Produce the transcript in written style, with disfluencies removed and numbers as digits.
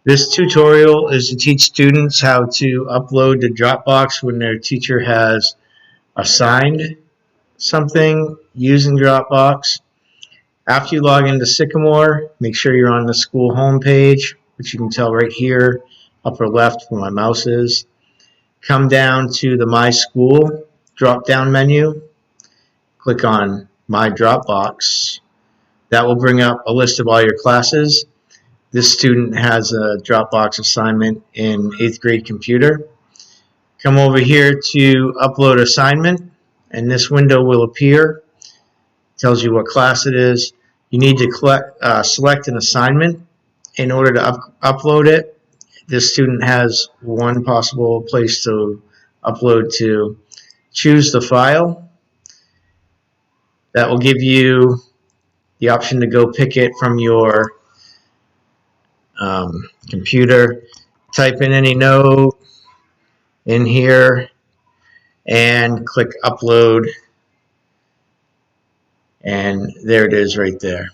This tutorial is to teach students how to upload to Dropbox when their teacher has assigned something using Dropbox. After you log into Sycamore, make sure you're on the school homepage, which you can tell right here, upper left where my mouse is. Come down to the My School drop-down menu. Click on My Dropbox. That will bring up a list of all your classes. This student has a Dropbox assignment in 8th grade computer. Come over here to Upload Assignment, and this window will appear. It tells you what class it is. You need to select an assignment in order to upload it. This student has one possible place to upload to. Choose the file. That will give you the option to go pick it from your computer. Type in any note in here and click upload, and there it is right there.